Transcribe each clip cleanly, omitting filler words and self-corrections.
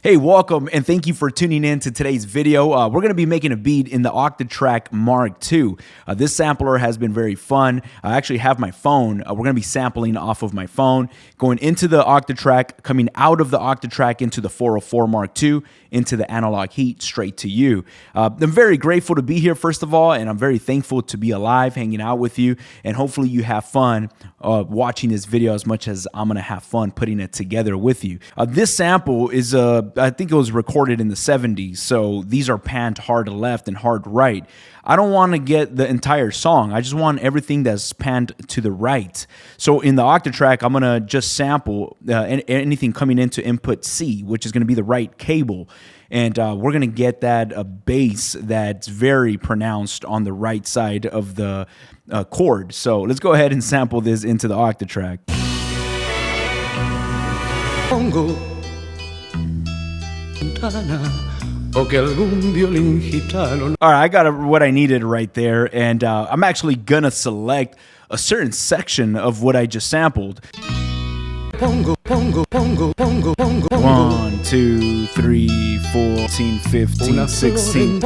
Hey, welcome and thank you for tuning in to today's video. We're going to be making a beat in the OctaTrack Mark II. This sampler has been very fun. I actually have my phone. We're going to be sampling off of my phone, going into the OctaTrack, coming out of the OctaTrack into the 404 Mark II, into the analog heat, straight to you. I'm very grateful to be here, first of all, and I'm very thankful to be alive, hanging out with you, and hopefully you have fun watching this video as much as I'm going to have fun putting it together with you. This sample is I think it was recorded in the 70s, so these are panned hard left and hard right. I don't want to get the entire song. I just want everything that's panned to the right. So in the OctaTrack, I'm going to just sample anything coming into input C, which is going to be the right cable. And we're going to get that bass that's very pronounced on the right side of the chord. So let's go ahead and sample this into the OctaTrack. Pongo. All right, I got what I needed right there, and I'm actually gonna select a certain section of what I just sampled. Pongo, pongo, pongo, pongo, pongo, 1, 2, 3, 14, 15, 16.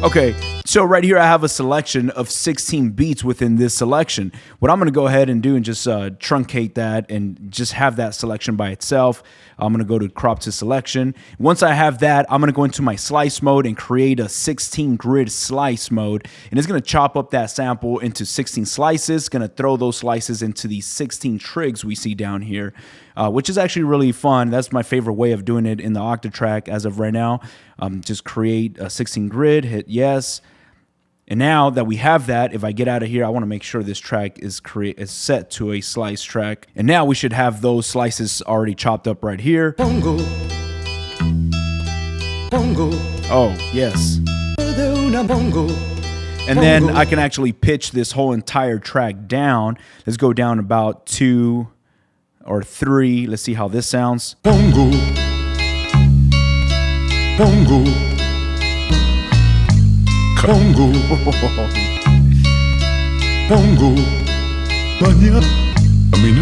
Okay, so right here I have a selection of 16 beats within this selection. What I'm gonna go ahead and do and just truncate that and just have that selection by itself. I'm gonna go to crop to selection. Once I have that, I'm gonna go into my slice mode and create a 16 grid slice mode. And it's gonna chop up that sample into 16 slices, gonna throw those slices into these 16 trigs we see down here, which is actually really fun. That's my favorite way of doing it in the OctaTrack as of right now. Just create a 16 grid, hit yes. And now that we have that, if I get out of here, I want to make sure this track is set to a slice track. And now we should have those slices already chopped up right here. Pongo. Pongo. Oh, yes. Pongo. And then I can actually pitch this whole entire track down. Let's go down about 2 or 3. Let's see how this sounds. Pongo. Pongo. Pongo. Pongo.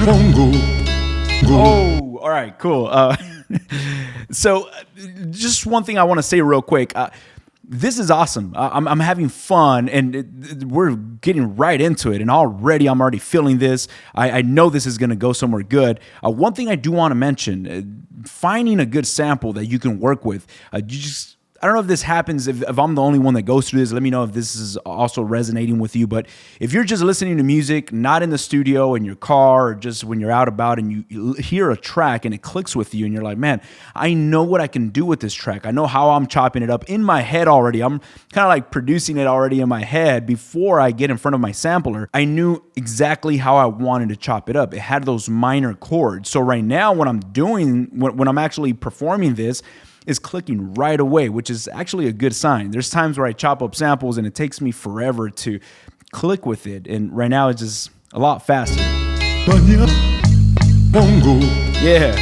Pongo. Oh, all right, cool. So just one thing I want to say real quick. This is awesome. I'm having fun, and we're getting right into it. And already, I'm already feeling this. I know this is going to go somewhere good. One thing I do want to mention, finding a good sample that you can work with. I don't know if this happens, if I'm the only one that goes through this. Let me know if this is also resonating with you. But if you're just listening to music, not in the studio, in your car, or just when you're out about and you hear a track and it clicks with you and you're like, man, I know what I can do with this track. I know how I'm chopping it up in my head already. I'm kind of like producing it already in my head before I get in front of my sampler. I knew exactly how I wanted to chop it up. It had those minor chords. So right now when I'm actually performing this, is clicking right away, which is actually a good sign. There's times where I chop up samples and it takes me forever to click with it. And right now it's just a lot faster. Yeah.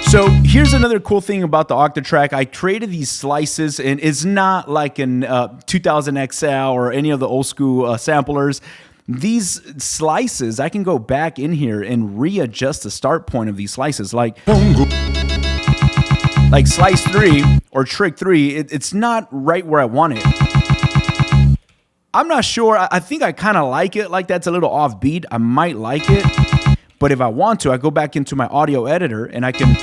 So here's another cool thing about the OctaTrack. I created these slices, and it's not like an 2000 XL or any of the old school samplers. These slices, I can go back in here and readjust the start point of these slices. Like slice 3 or trig 3, it's not right where I want it. I'm not sure. I think I kind of like it. Like that's a little offbeat. I might like it. But if I want to, I go back into my audio editor and I can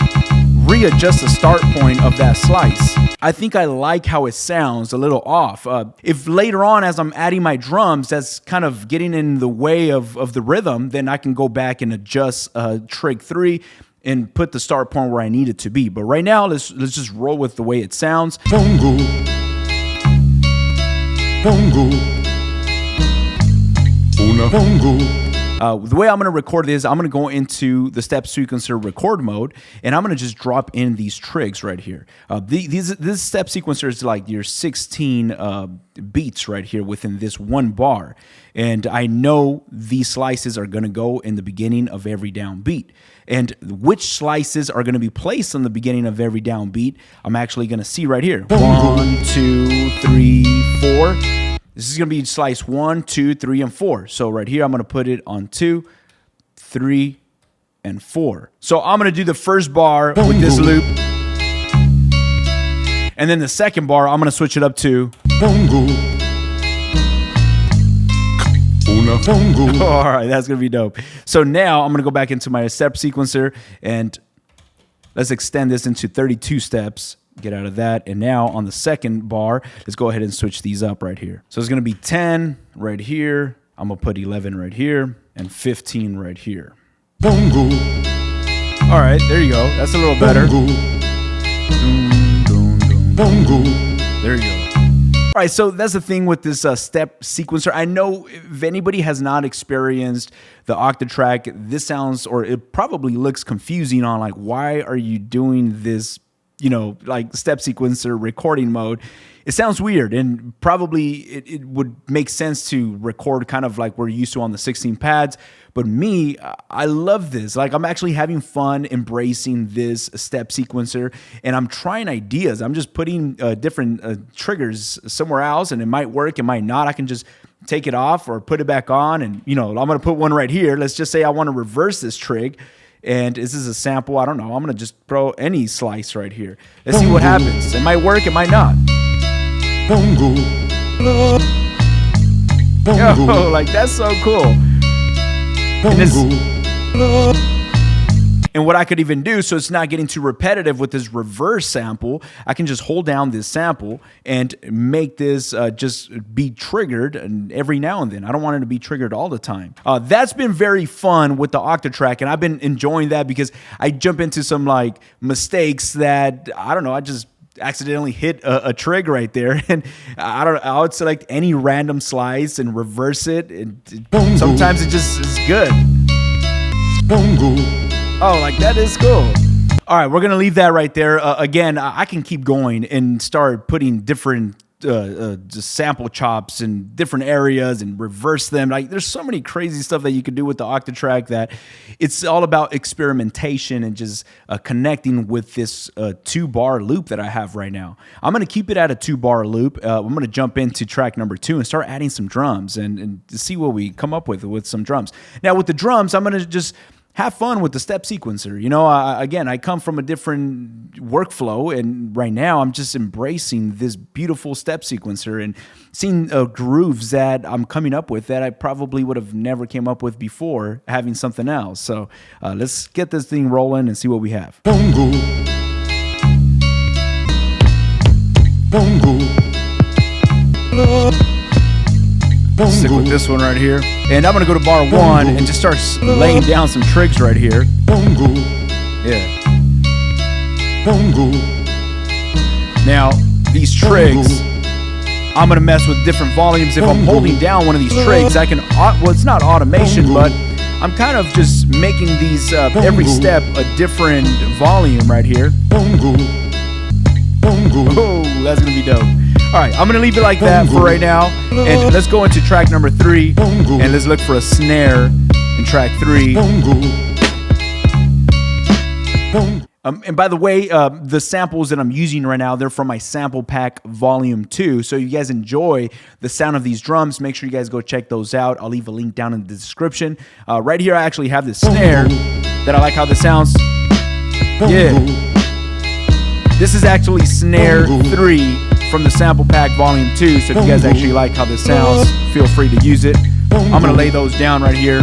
readjust the start point of that slice. I think I like how it sounds a little off. If later on as I'm adding my drums, that's kind of getting in the way of the rhythm, then I can go back and adjust trig 3 and put the start point where I need it to be. But right now, let's just roll with the way it sounds. Pongo. Pongo. Una pongo. The way I'm going to record this, I'm going to go into the step sequencer record mode, and I'm going to just drop in these trigs right here. This step sequencer is like your 16 beats right here within this one bar. And I know these slices are going to go in the beginning of every down beat. And which slices are going to be placed on the beginning of every down beat, I'm actually going to see right here. 1, 2, 3, 4. This is going to be slice 1, 2, 3, and 4. So right here, I'm going to put it on 2, 3, and 4. So I'm going to do the first bar with this loop. And then the second bar, I'm gonna switch it up to bongo. Una bongo. all right, that's gonna be dope. So now I'm gonna go back into my step sequencer and let's extend this into 32 steps. Get out of that. And now on the second bar, let's go ahead and switch these up right here. So it's gonna be 10 right here. I'm gonna put 11 right here and 15 right here. Bongo. All right, there you go. That's a little better. Bongo. There you go. All right, so that's the thing with this step sequencer. I know if anybody has not experienced the OctaTrack, this sounds, or it probably looks confusing on like, why are you doing this, you know, like step sequencer recording mode? It sounds weird, and probably it would make sense to record kind of like we're used to on the 16 pads. But me, I love this. Like, I'm actually having fun embracing this step sequencer, and I'm trying ideas. I'm just putting different triggers somewhere else, and it might work, it might not. I can just take it off or put it back on, and you know, I'm gonna put one right here. Let's just say I want to reverse this trig. And this is a sample. I don't know. I'm gonna just throw any slice right here. Let's see what happens. It might work. It might not. Bongo. Bongo. Yo, like that's so cool. And what I could even do, so it's not getting too repetitive with this reverse sample, I can just hold down this sample and make this just be triggered every now and then. I don't want it to be triggered all the time. That's been very fun with the OctaTrack, and I've been enjoying that because I jump into some like mistakes that, I don't know, I just accidentally hit a trig right there, and I would select any random slice and reverse it, and sometimes it just is good. Bongo. Oh, like that is cool. All right, we're gonna leave that right there. Again, I can keep going and start putting different just sample chops in different areas and reverse them. Like, there's so many crazy stuff that you can do with the OctaTrack that it's all about experimentation and just connecting with this 2-bar loop that I have right now. I'm gonna keep it at a 2-bar loop. I'm gonna jump into track number 2 and start adding some drums and see what we come up with some drums. Now with the drums, I'm gonna just have fun with the step sequencer. You know, again, I come from a different workflow, and right now I'm just embracing this beautiful step sequencer and seeing grooves that I'm coming up with that I probably would have never came up with before having something else. So let's get this thing rolling and see what we have. Bongo. Bongo. Stick with this one right here. And I'm gonna go to bar 1 and just start laying down some trigs right here. Bongo. Yeah. Bongo. Now, these trigs, I'm gonna mess with different volumes. If I'm holding down one of these trigs, I can, well, it's not automation, but I'm kind of just making these, every step a different volume right here. Bongo. Bongo. Oh, that's gonna be dope. All right, I'm gonna leave it like that for right now, and let's go into track number 3, and let's look for a snare in track 3. And by the way, the samples that I'm using right now, they're from my sample pack volume 2. So you guys enjoy the sound of these drums, make sure you guys go check those out. I'll leave a link down in the description. Right here, I actually have this snare that I like how this sounds. Yeah. This is actually snare 3 from the sample pack volume 2. So if you guys actually like how this sounds, feel free to use it. I'm gonna lay those down right here.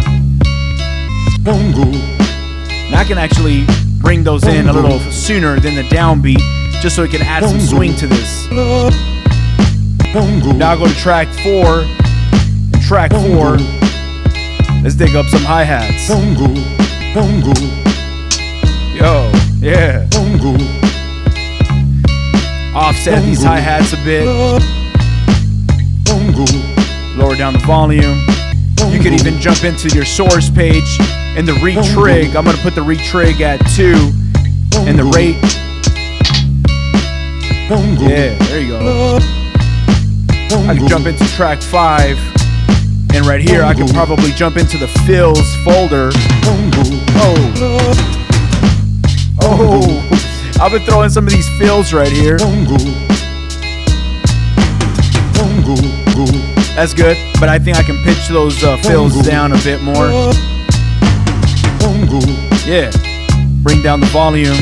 And I can actually bring those in a little sooner than the downbeat, just so it can add some swing to this. Now I'll go to track 4. And track 4, let's dig up some hi-hats. Yo, yeah. Offset these hi-hats a bit. Lower down the volume. You could even jump into your source page and the retrig. I'm gonna put the retrig at 2 and the rate. Yeah, there you go. I can jump into track 5, and right here I can probably jump into the fills folder. Oh, I've been throwing some of these fills right here. That's good, but I think I can pitch those fills down a bit more. Yeah, bring down the volume.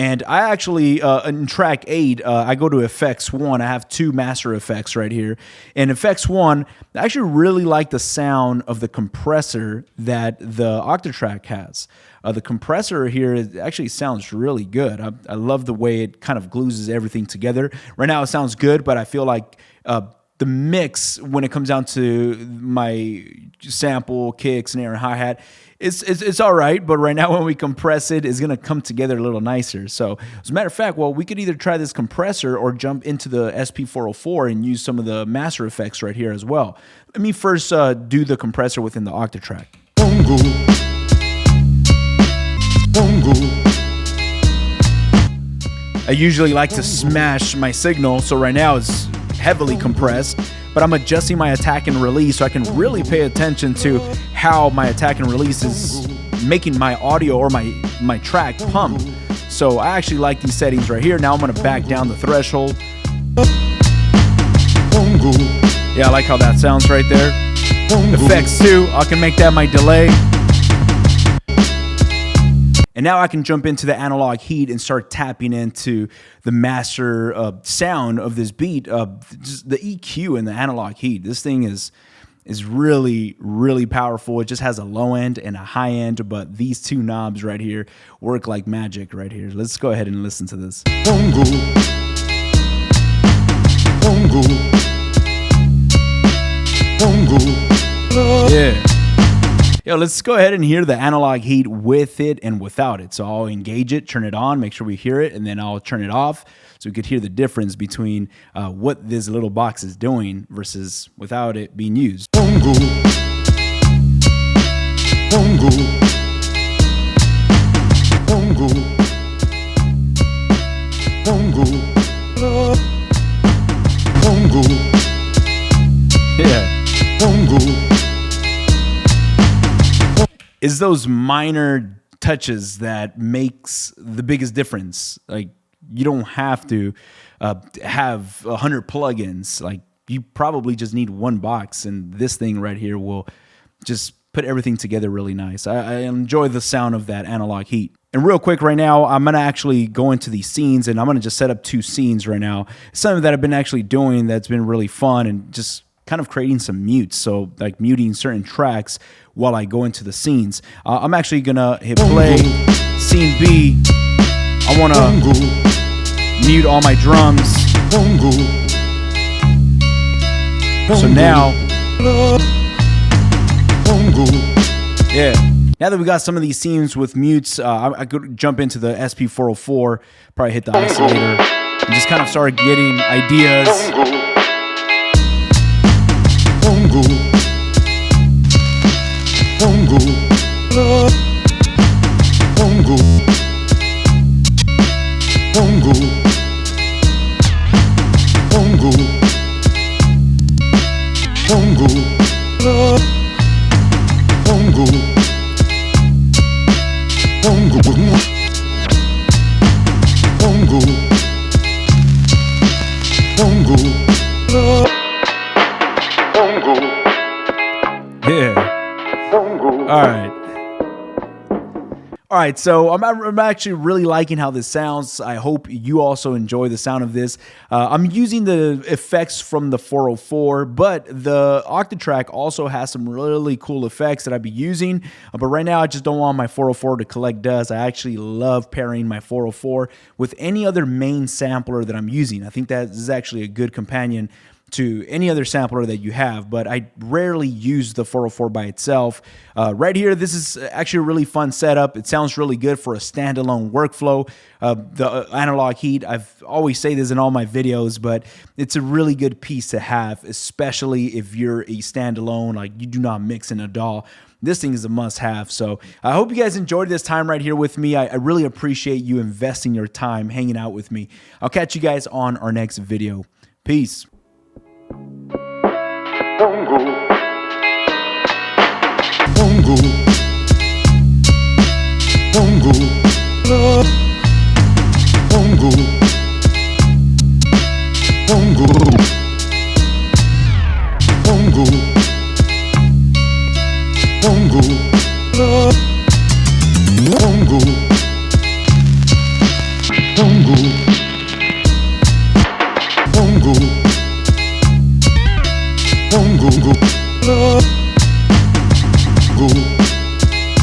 And I actually, in track 8, I go to effects 1. I have 2 master effects right here. And effects 1, I actually really like the sound of the compressor that the OctaTrack has. The compressor here actually sounds really good. I love the way it kind of glues everything together. Right now it sounds good, but I feel like the mix when it comes down to my sample, kick, snare, and hi-hat, it's all right, but right now when we compress it, it's going to come together a little nicer. So as a matter of fact, well, we could either try this compressor or jump into the SP404 and use some of the master effects right here as well. Let me first do the compressor within the OctaTrack. bongo, bongo, I usually like to smash my signal, so right now it's heavily compressed, but I'm adjusting my attack and release so I can really pay attention to how my attack and release is making my audio or my track pump. So I actually like these settings right here. Now I'm gonna back down the threshold. bongo, Yeah, I like how that sounds right there. Effects too, I can make that my delay. And now I can jump into the analog heat and start tapping into the master sound of this beat. Just the EQ and the analog heat. This thing is really, really powerful. It just has a low end and a high end, but these 2 knobs right here work like magic right here. Let's go ahead and listen to this. bongo, bongo, bongo. Yeah. Yo, let's go ahead and hear the analog heat with it and without it. So I'll engage it, turn it on, make sure we hear it, and then I'll turn it off so we could hear the difference between what this little box is doing versus without it being used. Bongo, bongo, bongo, bongo, bongo, Yeah. bongo. It's those minor touches that makes the biggest difference. Like, you don't have to have 100 plugins. Like, you probably just need 1 box, and this thing right here will just put everything together really nice. I enjoy the sound of that analog heat. And real quick right now, I'm going to actually go into these scenes, and I'm going to just set up 2 scenes right now. Something that I've been actually doing that's been really fun and just kind of creating some mutes. So like muting certain tracks while I go into the scenes. I'm actually going to hit play, scene B. I want to mute all my drums. So now, yeah. Now that we got some of these scenes with mutes, I could jump into the SP404, probably hit the oscillator, and just kind of start getting ideas. Bongo, bongo, bongo, bongo, bongo, bongo, bongo, bongo, bongo, bongo. Yeah. All right, so I'm actually really liking how this sounds. I hope you also enjoy the sound of this. I'm using the effects from the 404, but the OctaTrack also has some really cool effects that I'd be using. But right now, I just don't want my 404 to collect dust. I actually love pairing my 404 with any other main sampler that I'm using. I think that is actually a good companion to any other sampler that you have, but I rarely use the 404 by itself. Right here, this is actually a really fun setup. It sounds really good for a standalone workflow. The analog heat, I've always say this in all my videos, but it's a really good piece to have, especially if you're a standalone, like you do not mix in a DAW. This thing is a must-have. So I hope you guys enjoyed this time right here with me. I really appreciate you investing your time hanging out with me. I'll catch you guys on our next video. Peace. Bongo, bongo, bongo, bongo, bongo, bongo, bongo, bongo. pongo, pongo, pongo, pongo.